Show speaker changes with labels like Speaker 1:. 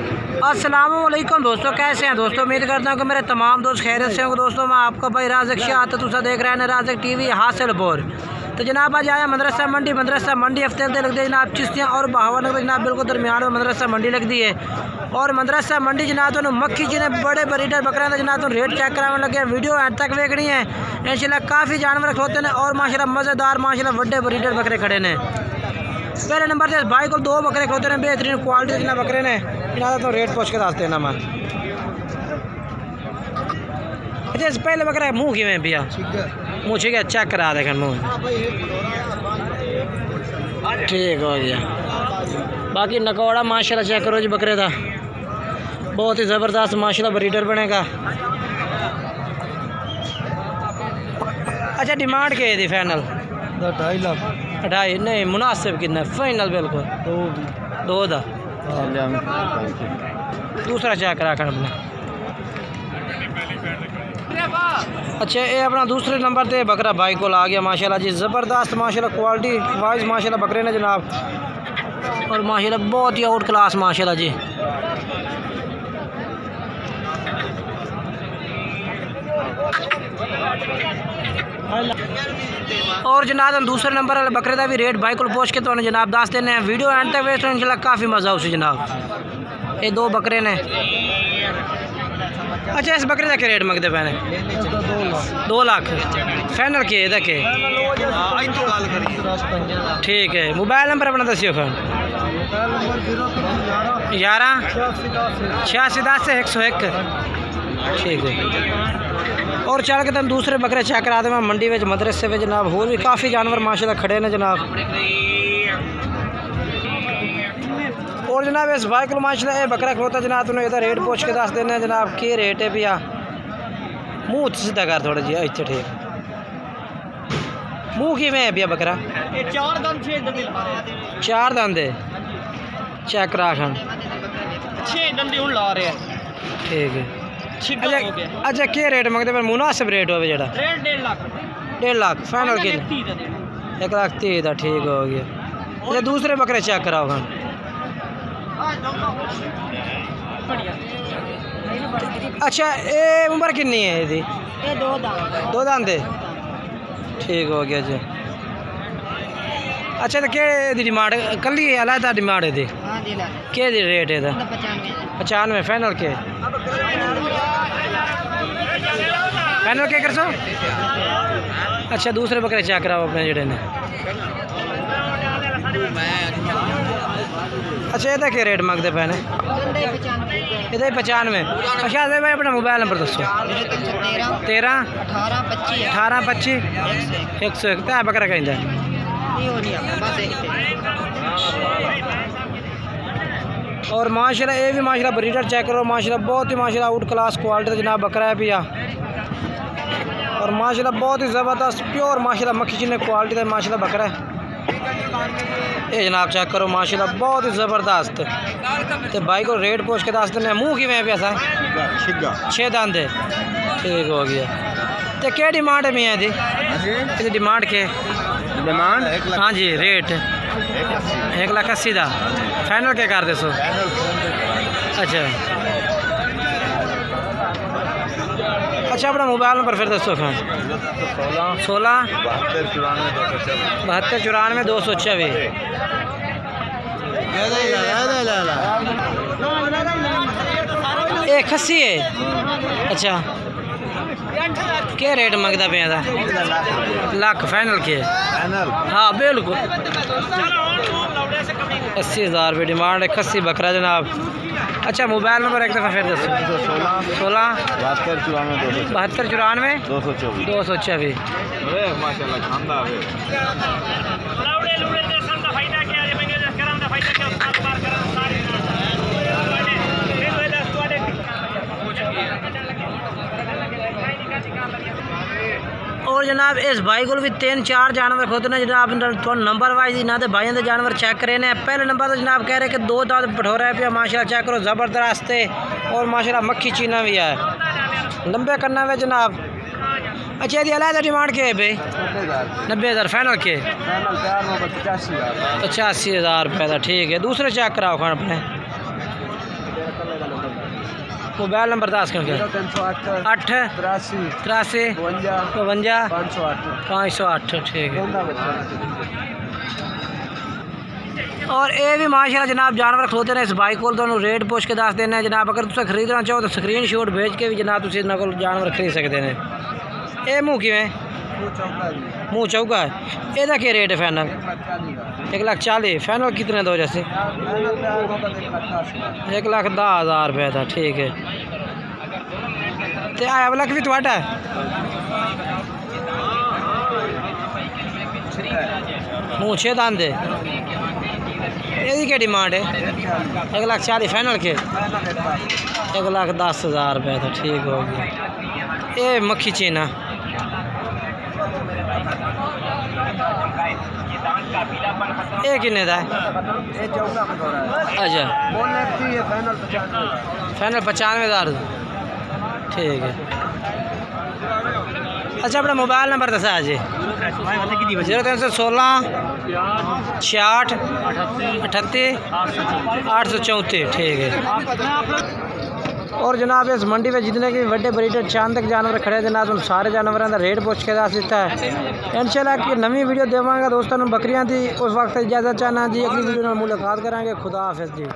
Speaker 1: अस्सलामुअलैकुम दोस्तों, कैसे हैं दोस्तों। उम्मीद करता हूँ कि मेरे तमाम दोस्त खैरियत से होंगे। दोस्तों मैं आपका भाई राज़िक शाह तुसा देख रहे हैं राज़िक टीवी हासिलपुर। तो जनाब आज आया मदरसा मंडी हफ्ते लगती है जनाब चिश्तियाँ और बहावन जनाब बिल्कुल दरमियान में मदरसा मंडी लगती है। और मदरसा मंडी जनाब तो मक्खी जिन्हें बड़े ब्रीडर बकरा था जनाब तो रेट चेक कराने लगे। वीडियो एंड तक देखनी है इंशाल्लाह। काफ़ी जानवर खड़ोते हैं और माशाल्लाह मज़ेदार माशाल्लाह बड़े ब्रीडर बकरे खड़े ने। पहले नंबर से भाई को 2 बकरे खड़ोते हैं बेहतरीन क्वालिटी के बकरे ने। इन्हें तो रेट पूछ के दसते ना मैं। अच्छा इस पहले बकरा मुँह किमें भैया मुँह ठीक है चेक करा देखें मुँह ठीक हो गया। बाकी नकौड़ा माशाल्लाह चेक करो जी बकरे का बहुत ही ज़बरदस्त माशाल्लाह ब्रीडर बनेगा। अच्छा डिमांड क्या है फाइनल
Speaker 2: 2.5 लाख
Speaker 1: 2.5 नहीं मुनासिब कितना फाइनल बिल्कुल 2 दा। दूसरा चेक करा कर अपना। अच्छा ये अपना दूसरे नंबर पे बकरा भाई को आ गया माशाल्लाह जी। ज़बरदस्त माशाल्लाह क्वालिटी वाइज माशाल्लाह बकरे ने जनाब और माशाल्लाह बहुत ही आउट क्लास माशाल्लाह जी। और जनाब हम दूसरे नंबर वाले बकरे का भी रेट भाई को पूछ के तो जनाब दस देने हैं। वीडियो एंड तक वेस्ट इंशाल्लाह काफ़ी मज़ा उसे जनाब। ये 2 बकरे ने। अच्छा इस बकरे का क्या रेट मंगते पैने 2 लाख फाइनल के के ठीक है। मोबाइल नंबर अपना दसियो फिर 11 86 10 101 ठीक है। और चल के तुम दूसरे बकरे चेक करा दे मैं मंडी में मदरसे में जनाब। होर भी काफ़ी जानवर माशाल्लाह खड़े ने जनाब। और जनाब इस भाई को माशाल्लाह ये बकरा खलोता जनाब तुम्हें इधर रेट पूछ के दस देने जनाब के रेट है भैया। मुँह सीधा कर थोड़ा जी अच्छा ठीक। मुँह कि में भैया बकरा 4 दंद चेक करा खान
Speaker 2: 6 दंदी हूँ ला रहे हैं
Speaker 1: ठीक है। अच्छा क्या रेट मंगते पर मुनासिब रेट हो जरा 1.5 लाख फाइनल के 1,30,000 का ठीक हो गया। अच्छा दूसरे बकरे चेक कराओ खान। अच्छा ये उम्र कितनी है यदि 2 दांत ठीक हो गया जी। अच्छा तो क्या डिमांड कल ही अलहदा डिमांड है क्या रेट है 95 फाइनल के फाइनल क्या कर सो। अच्छा दूसरे बकरे चेक कराओ अपने जड़े ने। अच्छा ये क्या रेट मंगते पैने ये 95। अच्छा भाई अपना मोबाइल नंबर दसो 13 18 25 101 क्या बकरा कहीं और माशाल्लाह ये भी माशाल्लाह ब्रीडर चेक करो माशाल्लाह बहुत ही माशाल्लाह आउट क्लास क्वालिटी जनाब बकरा है भैया। और माशाल्लाह बहुत ही ज़बरदस्त प्योर माशाल्लाह मक्खी जिन्हें क्वालिटी का माशाल्लाह बकरा है ये जनाब चेक करो माशाल्लाह बहुत ही ज़बरदस्त। तो भाई को रेट पूछ के दस देने। मुँह की में पैसा 6 दांत ठीक हो गया। तो क्या डिमांड है मियाँ यदि डिमांड के डिमांड हाँ जी रेट 1,80,000 का फाइनल क्या कर दे सो। अच्छा अच्छा अपना मोबाइल नंबर फिर दसो फिर 16 72 94 226 एक खस्सी है। अच्छा क्या रेट मंगता पे लाख फाइनल के हाँ बिल्कुल 80,000 रुपये डिमांड है खस्सी बकरा जनाब। अच्छा मोबाइल नंबर एक दफ़ा फिर दसो 16 72 94 224 और जनाब इस भाई को भी 3-4 जानवर खुद ने जनाब नंबर वाइज इन्होंने भाइयों के जानवर चेक करे ने। पहले नंबर तो जनाब कह रहे कि 2 दांत पठोरा है पे माशाल्लाह चेक करो ज़बरदस्त है और माशाल्लाह मक्खी चीना भी है लंबे करना में जनाब। अच्छा यदि अलग डिमांड के है भाई 90,000 फाइनल के 85,000 रुपये का ठीक है। दूसरे चेक कराओ खान अपने मोबाइल नंबर दस क्योंकि
Speaker 2: 0308
Speaker 1: 8
Speaker 2: 83
Speaker 1: 83
Speaker 2: 52
Speaker 1: 52
Speaker 2: 508
Speaker 1: 508 ठीक है। और ये भी माशाल्लाह जनाब जानवर खलोते ने इस भाई को तुहानू रेट पुछ के दस देना जनाब। अगर तुम खरीदना चाहो तो स्क्रीन शॉट भेज के भी जनाब तुम इन्होंने को जानवर खरीद सकते हैं। ये मुँह किमें मुँह चौका है, ਇਹਦਾ क्या रेट है फाइनल? 1,40,000 फाइनल कितने दो जैसे? 1,10,000 रुपये था ठीक है। तो आया वाला भी थोड़ा है मुँह 6 दांत है। यही क्या डिमांड है? 1,40,000 फाइनल के 1,10,000 रुपये था ठीक हो गया। ये मक्खी चीना ये किन्ने दा है? अच्छा फाइनल 95,000 ठीक है। अच्छा अपना मोबाइल नंबर दसा जी। 0316 66 38 834 ठीक है। और जनाब इस मंडी में जितने भी बड़े ब्रीडर चांद तक जानवर खड़े जनाब उन सारे जानवरों का रेट पूछ के दस दिता है। इंशाल्लाह कि नवी वीडियो देवांगा दोस्तों बकरियां थी उस वक्त इजाज़त चाहना जी। अगली वीडियो में मुलाकात करांगे। खुदा हाफिज़ जी।